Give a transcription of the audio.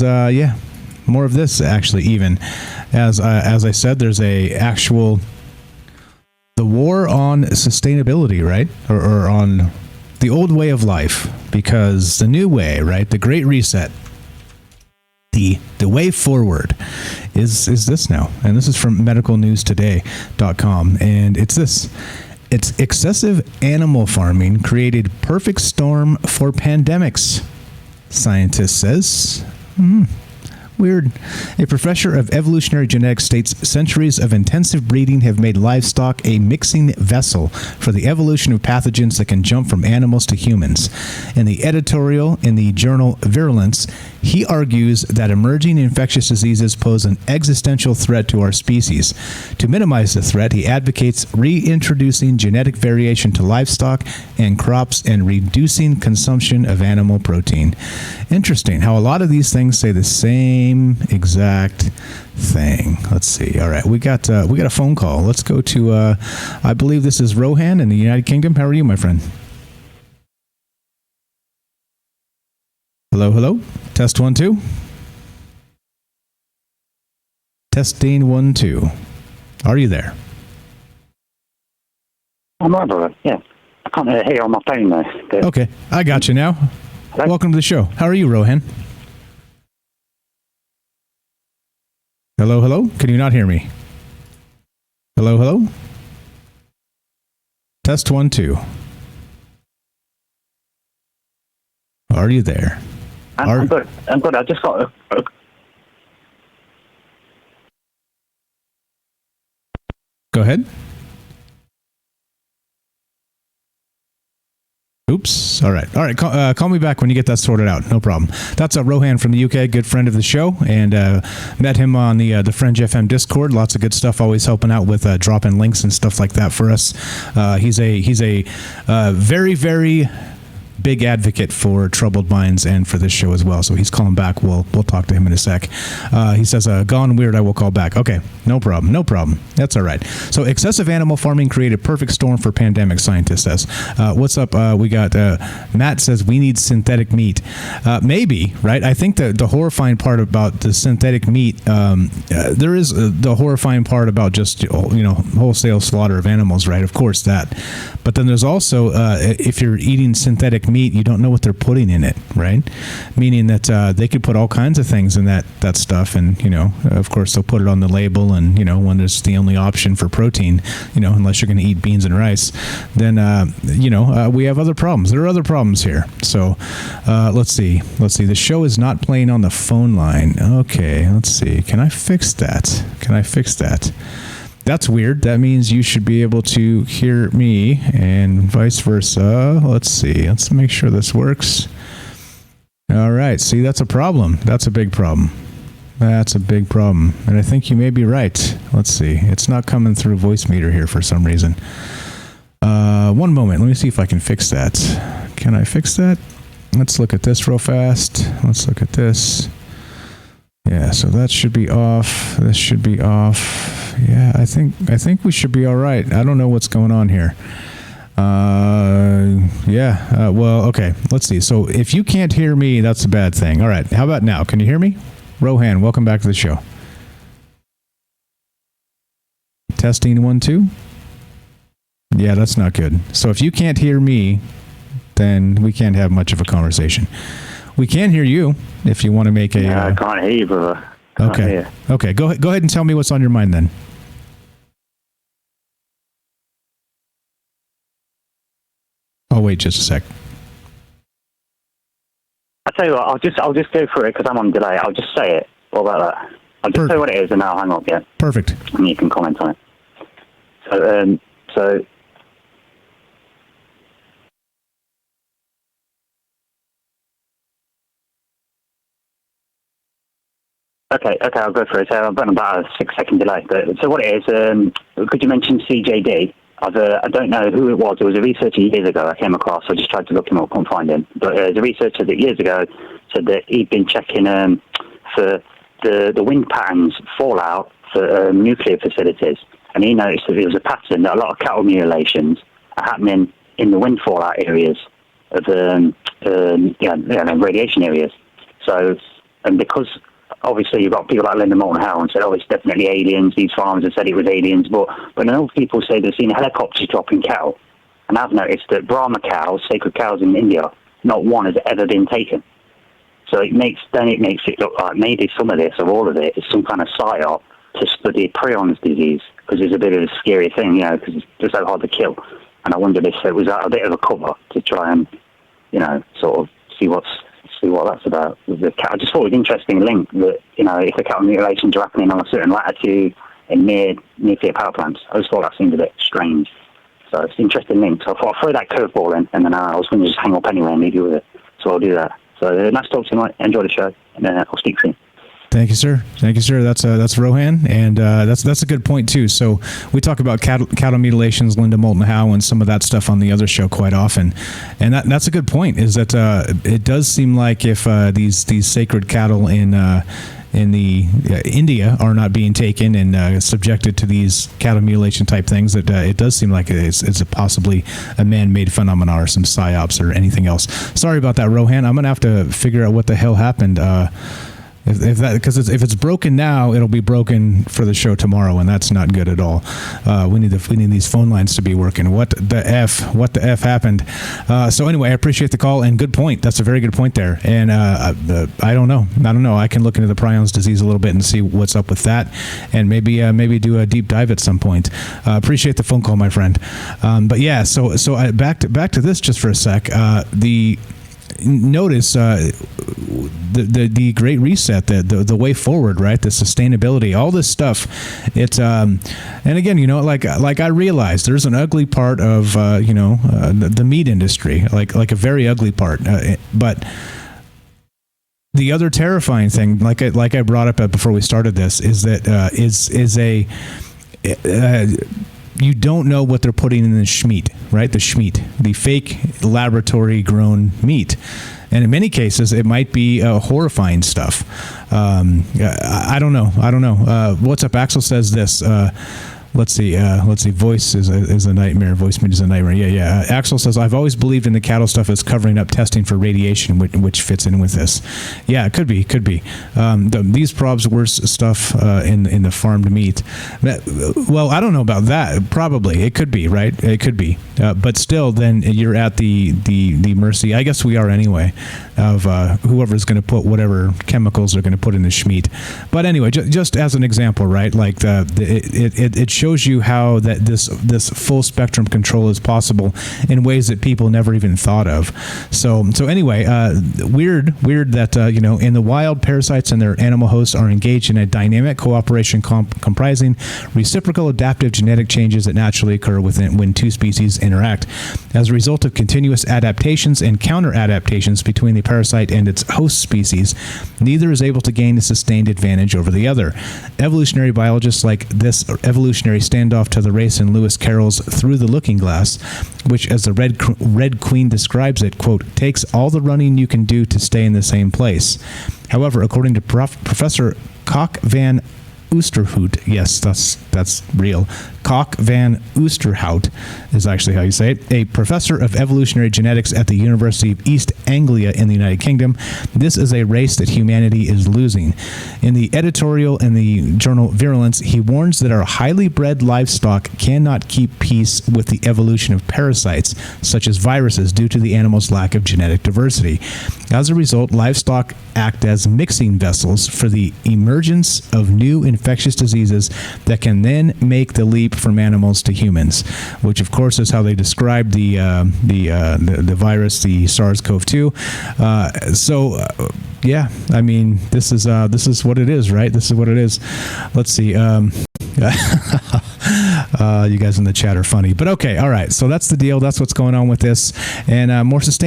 Yeah, more of this actually. Even as I said, there's a actual the war on sustainability, right, or on the old way of life, because the new way, right, the Great Reset, the way forward is this now, and this is from medicalnewstoday.com, and it's this. It's excessive animal farming created perfect storm for pandemics, scientist says. Weird. A professor of evolutionary genetics states centuries of intensive breeding have made livestock a mixing vessel for the evolution of pathogens that can jump from animals to humans. In the editorial in the journal Virulence, he argues that emerging infectious diseases pose an existential threat to our species. To minimize the threat, he advocates reintroducing genetic variation to livestock and crops and reducing consumption of animal protein. Interesting how a lot of these things say the same exact thing. Let's see. All right, we got a phone call. Let's go to I believe this is Rohan in the United Kingdom. How are you, my friend? Hello. Test 1 2. Testing 1 2. Are you there? I'm right, brother. Yeah, I can't hear you on my phone though. But... Okay, I got you now. Hello? Welcome to the show. How are you, Rohan? Hello? Can you not hear me? Hello? Test 1 2. Are you there? I'm good. I just got a... Go ahead. Oops. All right. Call me back when you get that sorted out. No problem. That's Rohan from the UK, good friend of the show, and met him on the Fringe FM Discord. Lots of good stuff. Always helping out with dropping links and stuff like that for us. He's a very, very big advocate for troubled minds and for this show as well. So he's calling back. We'll talk to him in a sec. He says, gone weird, I will call back. Okay, no problem. That's all right. So excessive animal farming created perfect storm for pandemic, scientist says. What's up? We got Matt says we need synthetic meat. Maybe, right? I think the horrifying part about the synthetic meat, there is the horrifying part about just, wholesale slaughter of animals, right? Of course that. But then there's also, if you're eating synthetic meat, you don't know what they're putting in it, right? Meaning that they could put all kinds of things in that stuff, and of course they'll put it on the label, and when there's the only option for protein, unless you're going to eat beans and rice, then we have other problems. There are other problems here. So let's see. The show is not playing on the phone line. Okay, let's see. Can I fix that? That's weird. That means you should be able to hear me and vice versa. Let's see. Let's make sure this works. All right. See, that's a problem. That's a big problem. And I think you may be right. Let's see. It's not coming through Voicemeeter here for some reason. One moment. Let me see if I can fix that. Can I fix that? Let's look at this real fast. Let's look at this. Yeah, so that should be off. This should be off. Yeah, I think we should be all right. I don't know what's going on here. Well, okay. Let's see. So if you can't hear me, that's a bad thing. All right. How about now? Can you hear me? Rohan, welcome back to the show. Testing 1 2. Yeah, that's not good. So if you can't hear me, then we can't have much of a conversation. We can hear you if you want to make a... Yeah, I can't hear you, brother. Okay. Go ahead and tell me what's on your mind then. Oh, wait just a sec. I'll tell you what, I'll just go through it because I'm on delay. I'll just say it. What about that? I'll just say what it is and I'll hang up, yeah? Perfect. And you can comment on it. So Okay, I'll go through it. So I've got about a 6-second delay. But, so what it is, could you mention CJD? I don't know who it was. It was a researcher years ago I came across. I just tried to look him up, couldn't find him. But the researcher that years ago said that he'd been checking for the wind patterns fallout for nuclear facilities. And he noticed that there was a pattern that a lot of cattle mutilations are happening in the wind fallout areas of radiation areas. So And because obviously you've got people like Linda Moulton Howe and said, oh, it's definitely aliens. These farmers have said it was aliens. But now people say they've seen helicopters dropping cattle. And I've noticed that Brahma cows, sacred cows in India, not one has ever been taken. So it makes it look like maybe some of this, or all of it, is some kind of psyop to study prions disease, because it's a bit of a scary thing, because it's just so hard to kill. And I wondered if it was a bit of a cover to try and, sort of see what that's about. I just thought it was an interesting link that, if the cattle mutilations are happening on a certain latitude and near nuclear power plants, I just thought that seemed a bit strange. So it's an interesting link. So I thought I'll throw that curveball in, and then I was going to just hang up anyway and leave you with it. So I'll do that. So nice to talk to you, mate. Enjoy the show, and I'll speak soon. Thank you, sir. Thank you, sir. That's Rohan, and that's a good point too. So we talk about cattle mutilations, Linda Moulton Howe, and some of that stuff on the other show quite often, and that's a good point. Is that it does seem like if these sacred cattle in the India are not being taken and subjected to these cattle mutilation type things, that it does seem like it's a possibly a man-made phenomena or some psyops or anything else. Sorry about that, Rohan. I'm gonna have to figure out what the hell happened. Because if it's broken now, it'll be broken for the show tomorrow, and that's not good at all. We need these phone lines to be working. What the f happened? So anyway, I appreciate the call, and good point. That's a very good point there. And I don't know. I can look into the prions disease a little bit and see what's up with that, and maybe do a deep dive at some point. Appreciate the phone call, my friend. But yeah, so back to this just for a sec. Notice the Great Reset, the way forward, right? The sustainability, all this stuff. It's and again, like I realize there's an ugly part of the meat industry, like a very ugly part, but the other terrifying thing, like I brought up before we started this, is that you don't know what they're putting in the schmeat, right? The schmeat, the fake laboratory-grown meat. And in many cases, it might be horrifying stuff. I don't know. What's up? Axel says this. Let's see. Voice is a nightmare. Voice meat is a nightmare. Yeah. Axel says, I've always believed in the cattle stuff as covering up testing for radiation, which fits in with this. Yeah, it could be. These probs worse stuff in the farmed meat. Well, I don't know about that. Probably it could be, right? It could be, but still, then you're at the mercy. I guess we are anyway of whoever's going to put whatever chemicals they're going to put in the schmeat. But anyway, just as an example, right? Like it shows you how that this full spectrum control is possible in ways that people never even thought of. So anyway, weird that in the wild, parasites and their animal hosts are engaged in a dynamic cooperation comprising reciprocal adaptive genetic changes that naturally occur when two species interact. As a result of continuous adaptations and counter adaptations between the parasite and its host species, neither is able to gain a sustained advantage over the other. Evolutionary biologists like this evolutionary standoff to the race in Lewis Carroll's Through the Looking Glass, which, as the Red Queen describes it, quote, takes all the running you can do to stay in the same place. However, according to Professor Kok van Oosterhout, yes, that's real. Kok van Oosterhout is actually how you say it, a professor of evolutionary genetics at the University of East Anglia in the United Kingdom. This is a race that humanity is losing. In the editorial in the journal Virulence, he warns that our highly bred livestock cannot keep pace with the evolution of parasites, such as viruses, due to the animal's lack of genetic diversity. As a result, livestock act as mixing vessels for the emergence of new infectious diseases that can then make the leap from animals to humans, which of course is how they describe the virus, the SARS-CoV-2. Yeah, I mean, this is what it is, right? This is what it is. Let's see. You guys in the chat are funny, but okay, all right. So that's the deal. That's what's going on with this, and more sustainable.